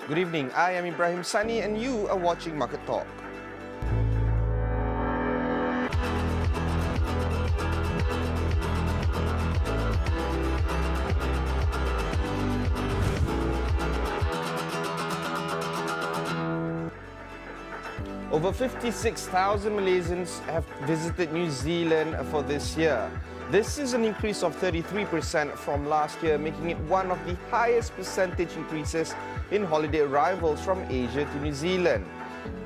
Good evening, I am Ibrahim Sani and you are watching Market Talk. Over 56,000 Malaysians have visited New Zealand for this year. This is an increase of 33% from last year, making it one of the highest percentage increases in holiday arrivals from Asia to New Zealand.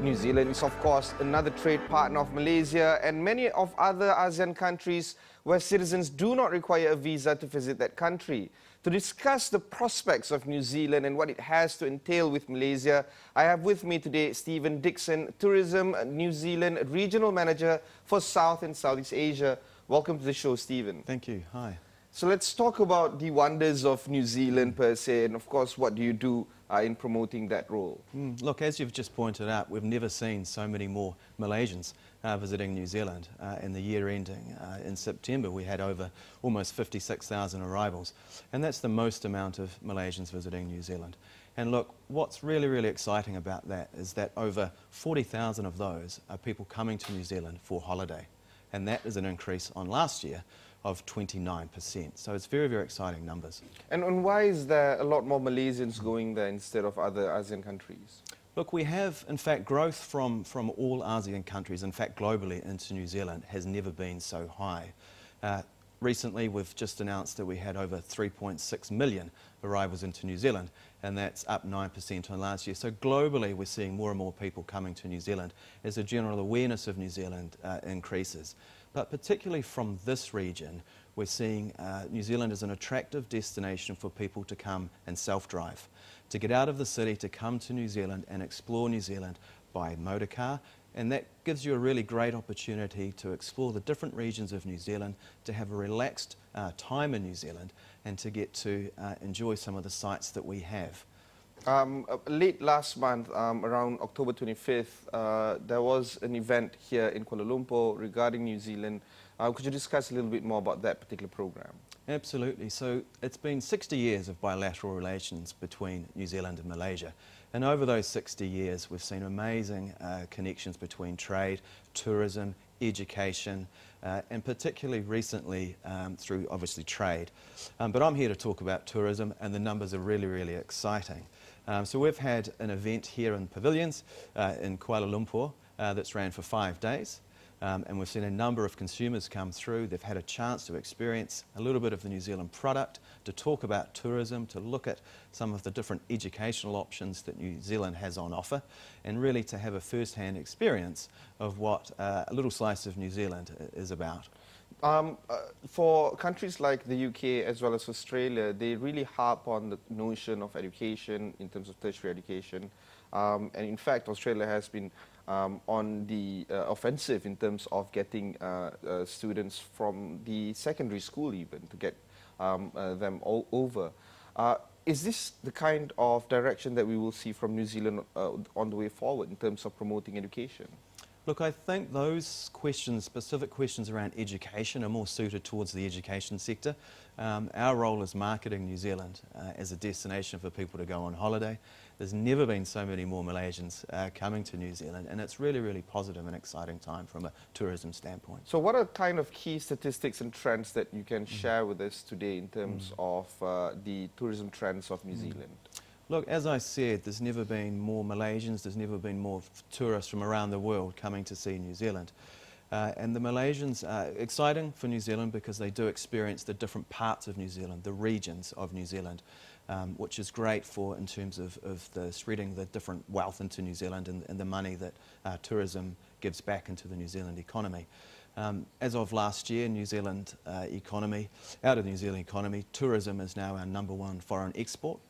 New Zealand is, of course, another trade partner of Malaysia and many of other ASEAN countries where citizens do not require a visa to visit that country. To discuss the prospects of New Zealand and what it has to entail with Malaysia, I have with me today Stephen Dixon, Tourism New Zealand Regional Manager for South and Southeast Asia. Welcome to the show, Stephen. Thank you. Hi. So let's talk about the wonders of New Zealand per se, and of course, what do you do in promoting that role? Look, as you've just pointed out, we've never seen so many more Malaysians visiting New Zealand. In the year ending in September, we had over almost 56,000 arrivals, and that's the most amount of Malaysians visiting New Zealand. And look, what's really, really exciting about that is that over 40,000 of those are people coming to New Zealand for holiday, and that is an increase on last year of 29%. So it's very, very exciting numbers. And why is there a lot more Malaysians going there instead of other ASEAN countries? Look, we have, in fact, growth from all ASEAN countries, in fact, globally into New Zealand has never been so high. Recently, we've just announced that we had over 3.6 million arrivals into New Zealand, and that's up 9% on last year. So globally, we're seeing more and more people coming to New Zealand as the general awareness of New Zealand increases. But particularly from this region, we're seeing New Zealand as an attractive destination for people to come and self-drive, to get out of the city, to come to New Zealand and explore New Zealand by motor car. And that gives you a really great opportunity to explore the different regions of New Zealand, to have a relaxed time in New Zealand and to get to enjoy some of the sites that we have. Late last month, around October 25th, there was an event here in Kuala Lumpur regarding New Zealand. Could you discuss a little bit more about that particular program? Absolutely. So it's been 60 years of bilateral relations between New Zealand and Malaysia. And over those 60 years, we've seen amazing connections between trade, tourism, education, and particularly recently through, obviously, trade. But I'm here to talk about tourism, and the numbers are really, really exciting. So we've had an event here in Pavilions in Kuala Lumpur that's ran for 5 days. And we've seen a number of consumers come through. They've had a chance to experience a little bit of the New Zealand product, to talk about tourism, to look at some of the different educational options that New Zealand has on offer, and really to have a first-hand experience of what a little slice of New Zealand is about. For countries like the UK as well as Australia, they really harp on the notion of education in terms of tertiary education. And in fact, Australia has been on the offensive in terms of getting students from the secondary school even to get them all over. Is this the kind of direction that we will see from New Zealand on the way forward in terms of promoting education? Look, I think those questions, specific questions around education, are more suited towards the education sector. Our role is marketing New Zealand as a destination for people to go on holiday. There's never been so many more Malaysians coming to New Zealand, and it's really, really positive and exciting time from a tourism standpoint. So what are kind of key statistics and trends that you can share with us today in terms of the tourism trends of New Zealand? Look, as I said, there's never been more Malaysians, there's never been more tourists from around the world coming to see New Zealand. And the Malaysians are exciting for New Zealand because they do experience the different parts of New Zealand, the regions of New Zealand, which is great for in terms of the spreading the different wealth into New Zealand and the money that tourism gives back into the New Zealand economy. As of last year, New Zealand economy, out of the New Zealand economy, tourism is now our #1 foreign export.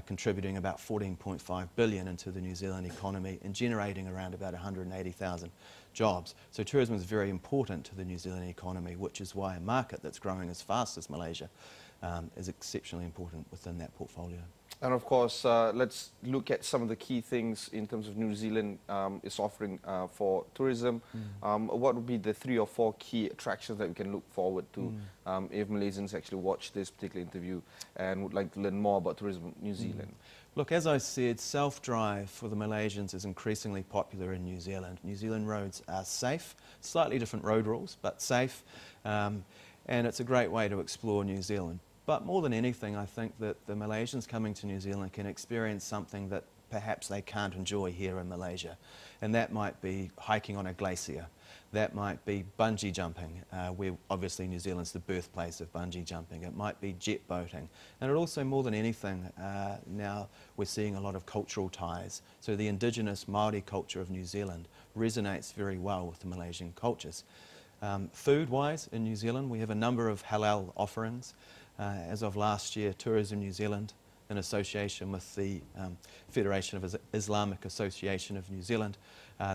Contributing about 14.5 billion into the New Zealand economy and generating around about 180,000 jobs. So tourism is very important to the New Zealand economy, which is why a market that's growing as fast as Malaysia is exceptionally important within that portfolio. And of course, let's look at some of the key things in terms of New Zealand is offering for tourism. What would be the 3 or 4 key attractions that we can look forward to if Malaysians actually watch this particular interview and would like to learn more about tourism in New Zealand? Look, as I said, self-drive for the Malaysians is increasingly popular in New Zealand. New Zealand roads are safe, slightly different road rules, but safe, and it's a great way to explore New Zealand. But more than anything, I think that the Malaysians coming to New Zealand can experience something that perhaps they can't enjoy here in Malaysia, and that might be hiking on a glacier. That might be bungee jumping, where obviously New Zealand's the birthplace of bungee jumping. It might be jet boating. And it also, more than anything, now we're seeing a lot of cultural ties. So the indigenous Māori culture of New Zealand resonates very well with the Malaysian cultures. Food-wise, in New Zealand, we have a number of halal offerings. As of last year, Tourism New Zealand, in association with the Federation of Islamic Association of New Zealand,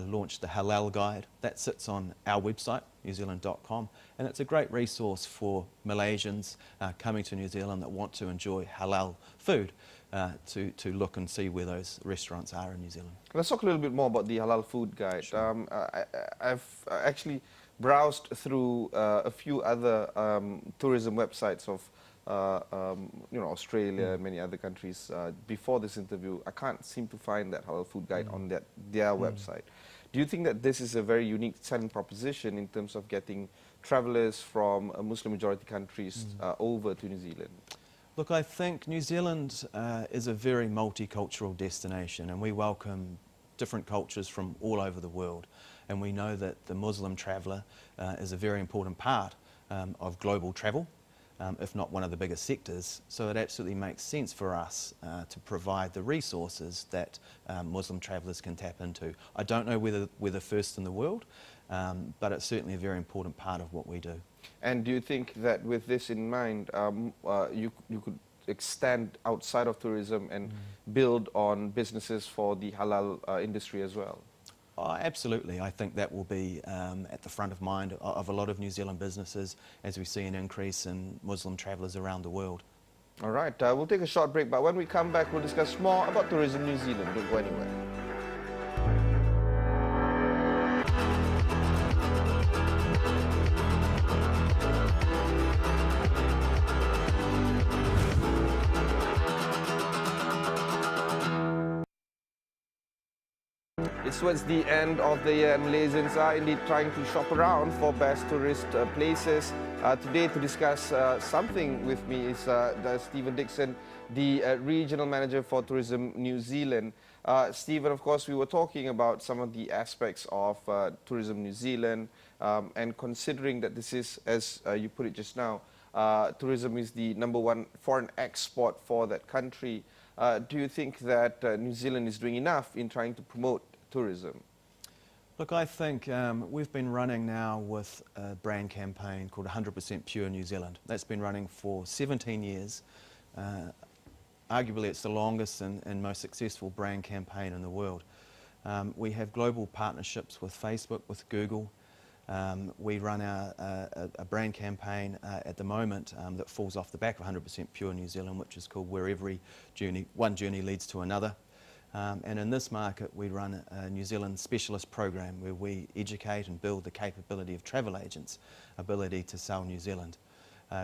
launched the Halal Guide. That sits on our website, newzealand.com, and it's a great resource for Malaysians coming to New Zealand that want to enjoy halal food to look and see where those restaurants are in New Zealand. Let's talk a little bit more about the Halal Food Guide. Sure. I've actually browsed through a few other tourism websites of Australia and many other countries before this interview. I can't seem to find that Halal Food Guide on their website. Do you think that this is a very unique selling proposition in terms of getting travelers from Muslim majority countries over to New Zealand? Look, I think New Zealand is a very multicultural destination, and we welcome different cultures from all over the world. And we know that the Muslim traveller is a very important part of global travel. If not one of the biggest sectors, so it absolutely makes sense for us to provide the resources that Muslim travellers can tap into. I don't know whether we're the first in the world, but it's certainly a very important part of what we do. And do you think that with this in mind, you could extend outside of tourism and build on businesses for the halal industry as well? Oh, absolutely. I think that will be at the front of mind of a lot of New Zealand businesses as we see an increase in Muslim travellers around the world. All right, we'll take a short break, but when we come back, we'll discuss more about Tourism New Zealand. Don't go anywhere. It's towards the end of the year, and Malaysians are indeed trying to shop around for best tourist places. Today, to discuss something with me is Stephen Dixon, the Regional Manager for Tourism New Zealand. Stephen, of course, we were talking about some of the aspects of Tourism New Zealand, and considering that this is, as you put it just now, tourism is the #1 foreign export for that country. Do you think that New Zealand is doing enough in trying to promote tourism? Look, I think we've been running now with a brand campaign called 100% Pure New Zealand. That's been running for 17 years. Arguably it's the longest and most successful brand campaign in the world. We have global partnerships with Facebook, with Google. We run a brand campaign at the moment that falls off the back of 100% Pure New Zealand, which is called Where Every Journey, One Journey Leads to Another. And in this market, we run a New Zealand specialist program where we educate and build the capability of travel agents' ability to sell New Zealand.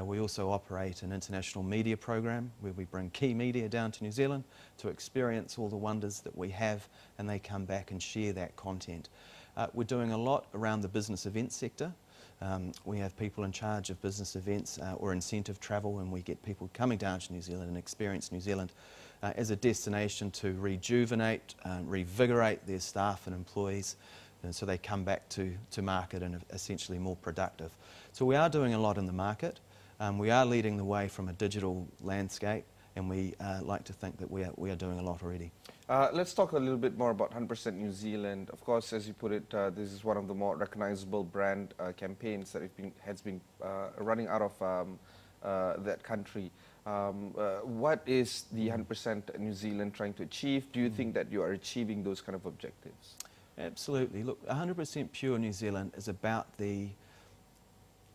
We also operate an international media program where we bring key media down to New Zealand to experience all the wonders that we have, and they come back and share that content. We're doing a lot around the business events sector. We have people in charge of business events or incentive travel, and we get people coming down to New Zealand and experience New Zealand as a destination to rejuvenate, revigorate their staff and employees, and so they come back to market and are essentially more productive. So we are doing a lot in the market. We are leading the way from a digital landscape, and we like to think that we are doing a lot already. Let's talk a little bit more about 100% New Zealand. Of course, as you put it, this is one of the more recognizable brand campaigns that has been running out of that country. What is the 100% New Zealand trying to achieve? Do you think that you are achieving those kind of objectives? Absolutely. Look, 100% Pure New Zealand is about the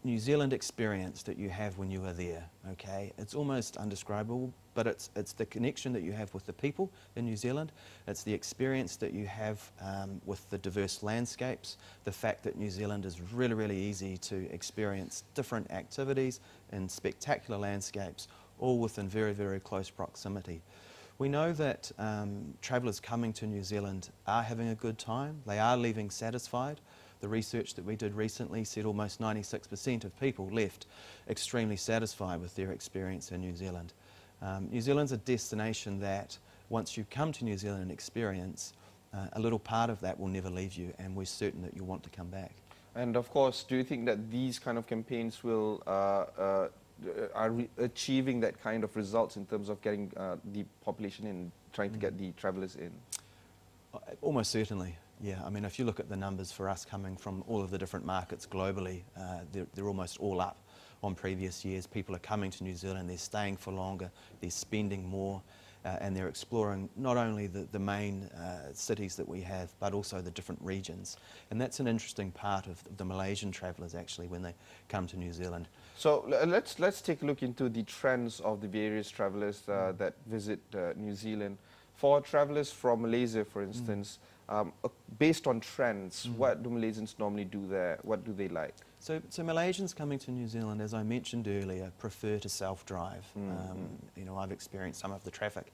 New Zealand experience that you have when you are there, okay? It's almost undescribable, but it's the connection that you have with the people in New Zealand. It's the experience that you have with the diverse landscapes, the fact that New Zealand is really, really easy to experience different activities and spectacular landscapes, all within very, very close proximity. We know that travellers coming to New Zealand are having a good time. They are leaving satisfied. The research that we did recently said almost 96% of people left extremely satisfied with their experience in New Zealand. New Zealand's a destination that once you come to New Zealand and experience, a little part of that will never leave you, and we're certain that you'll want to come back. And of course, do you think that these kind of campaigns will achieving that kind of results in terms of getting the population in, trying to get the travellers in? Almost certainly, yeah. I mean, if you look at the numbers for us coming from all of the different markets globally, they're almost all up on previous years. People are coming to New Zealand, they're staying for longer, they're spending more, and they're exploring not only the main cities that we have, but also the different regions. And that's an interesting part of the Malaysian travellers actually when they come to New Zealand. So let's take a look into the trends of the various travellers that visit New Zealand. For travellers from Malaysia, for instance, based on trends, what do Malaysians normally do there? What do they like? So Malaysians coming to New Zealand, as I mentioned earlier, prefer to self-drive. You know, I've experienced some of the traffic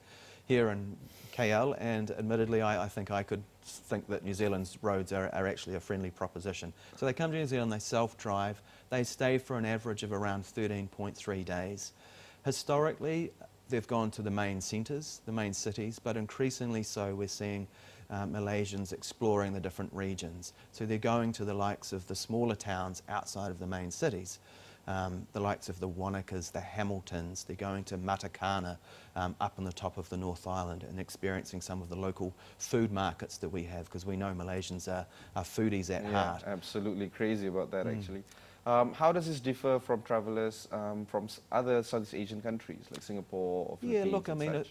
here in KL, and admittedly I think I could think that New Zealand's roads are actually a friendly proposition. So they come to New Zealand, they self-drive, they stay for an average of around 13.3 days. Historically, they've gone to the main centres, the main cities, but increasingly so we're seeing Malaysians exploring the different regions. So they're going to the likes of the smaller towns outside of the main cities, the likes of the Wanakas, the Hamiltons. They're going to Matakana up on the top of the North Island and experiencing some of the local food markets that we have, because we know Malaysians are foodies at heart. Absolutely crazy about that actually. How does this differ from travellers from other Southeast Asian countries like Singapore or Philippines? Yeah, look, I mean,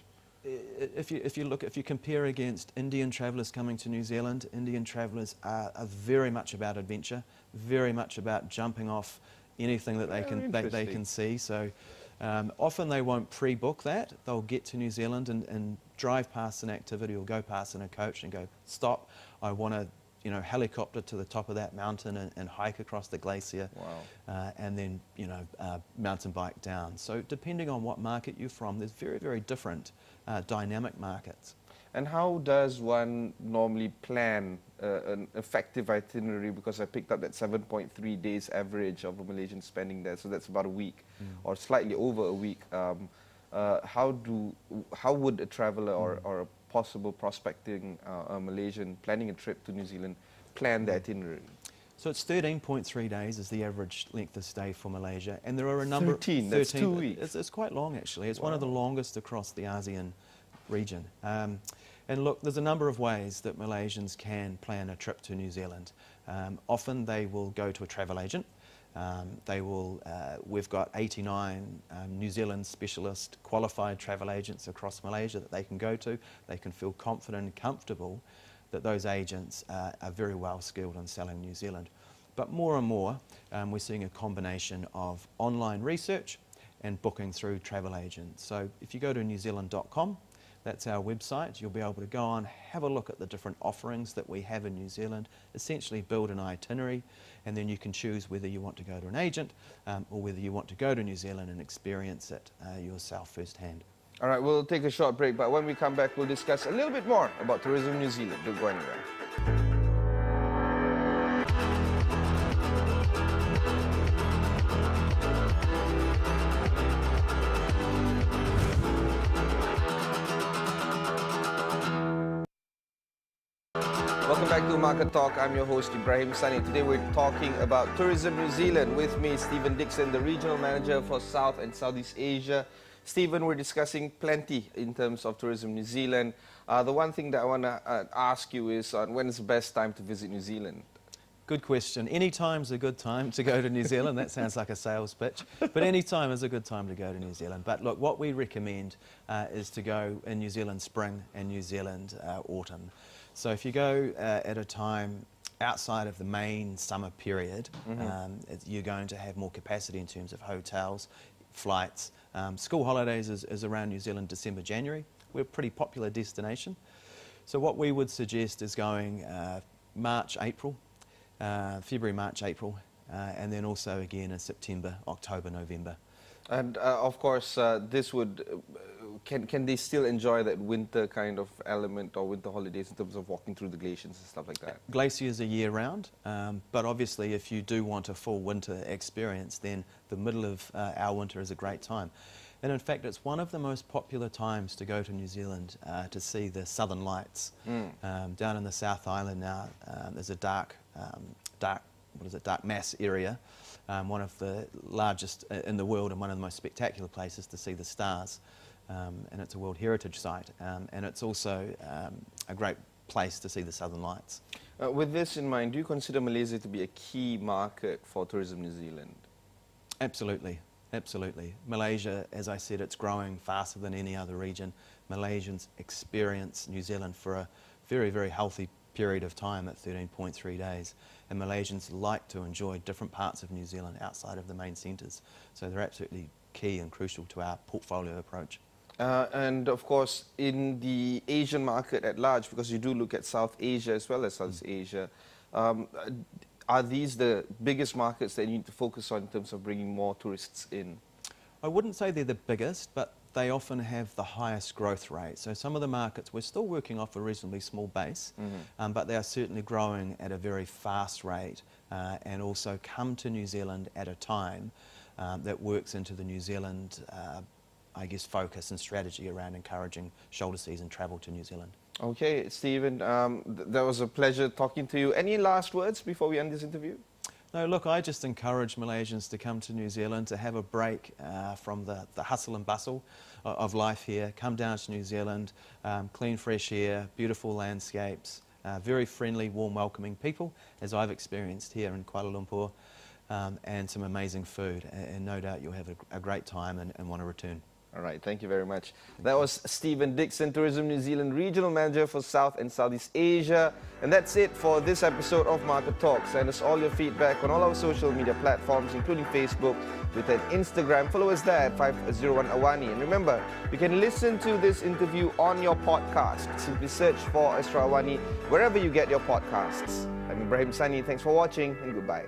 if you compare against Indian travellers coming to New Zealand, Indian travellers are very much about adventure, very much about jumping off anything that they can see. So often they won't pre-book that. They'll get to New Zealand and drive past an activity or go past in a coach and go, stop, I want to helicopter to the top of that mountain and hike across the glacier. Wow. And then mountain bike down. So depending on what market you're from, there's very, very different dynamic markets. And how does one normally plan an effective itinerary? Because I picked up that 7.3 days average of a Malaysian spending there, so that's about a week or slightly over a week. How would a traveller or a possible prospecting a Malaysian planning a trip to New Zealand plan the itinerary? So it's 13.3 days is the average length of stay for Malaysia, and there are a number 13, that's 2 weeks. It's quite long actually. It's one of the longest across the ASEAN region. And look, there's a number of ways that Malaysians can plan a trip to New Zealand. Often they will go to a travel agent. We've got 89 New Zealand specialist qualified travel agents across Malaysia that they can go to. They can feel confident and comfortable that those agents are very well skilled in selling New Zealand. But more and more, we're seeing a combination of online research and booking through travel agents. So if you go to newzealand.com, that's our website. You'll be able to go on, have a look at the different offerings that we have in New Zealand, essentially build an itinerary, and then you can choose whether you want to go to an agent or whether you want to go to New Zealand and experience it yourself firsthand. All right, we'll take a short break, but when we come back, we'll discuss a little bit more about tourism in New Zealand. Don't go anywhere. Welcome back to Market Talk. I'm your host, Ibrahim Sani. Today we're talking about Tourism New Zealand. With me, Stephen Dixon, the Regional Manager for South and Southeast Asia. Stephen, we're discussing plenty in terms of Tourism New Zealand. The one thing that I want to ask you is when is the best time to visit New Zealand? Good question. Any time's a good time to go to New Zealand. That sounds like a sales pitch. But any time is a good time to go to New Zealand. But look, what we recommend is to go in New Zealand spring and New Zealand autumn. So if you go at a time outside of the main summer period, you're going to have more capacity in terms of hotels, flights. School holidays is around New Zealand, December, January. We're a pretty popular destination. So what we would suggest is going March, April, February, March, April, and then also again in September, October, November. And of course, this would can they still enjoy that winter kind of element or winter holidays in terms of walking through the glaciers and stuff like that? Glaciers are year-round, but obviously if you do want a full winter experience, then the middle of our winter is a great time. And in fact, it's one of the most popular times to go to New Zealand to see the Southern Lights. Down in the South Island now, there's a dark mass area, one of the largest in the world and one of the most spectacular places to see the stars. And it's a World Heritage Site, and it's also a great place to see the Southern Lights. With this in mind, do you consider Malaysia to be a key market for Tourism New Zealand? Absolutely. Absolutely. Malaysia, as I said, it's growing faster than any other region. Malaysians experience New Zealand for a very, very healthy period of time at 13.3 days. And Malaysians like to enjoy different parts of New Zealand outside of the main centres. So they're absolutely key and crucial to our portfolio approach. And of course, in the Asian market at large, because you do look at South Asia as well as South Asia, are these the biggest markets that you need to focus on in terms of bringing more tourists in? I wouldn't say they're the biggest, but they often have the highest growth rate. So some of the markets, we're still working off a reasonably small base, but they are certainly growing at a very fast rate and also come to New Zealand at a time that works into the New Zealand I guess, focus and strategy around encouraging shoulder season travel to New Zealand. Okay, Stephen, that was a pleasure talking to you. Any last words before we end this interview? No, look, I just encourage Malaysians to come to New Zealand, to have a break from the hustle and bustle of life here. Come down to New Zealand, clean, fresh air, beautiful landscapes, very friendly, warm, welcoming people, as I've experienced here in Kuala Lumpur, and some amazing food. And no doubt you'll have a great time and want to return. All right, thank you very much. That was Stephen Dixon, Tourism New Zealand Regional Manager for South and Southeast Asia. And that's it for this episode of Market Talk. Send us all your feedback on all our social media platforms, including Facebook, Twitter and Instagram. Follow us there at 501 Awani. And remember, you can listen to this interview on your podcast. Simply search for Astro Awani wherever you get your podcasts. I'm Ibrahim Sani. Thanks for watching and goodbye.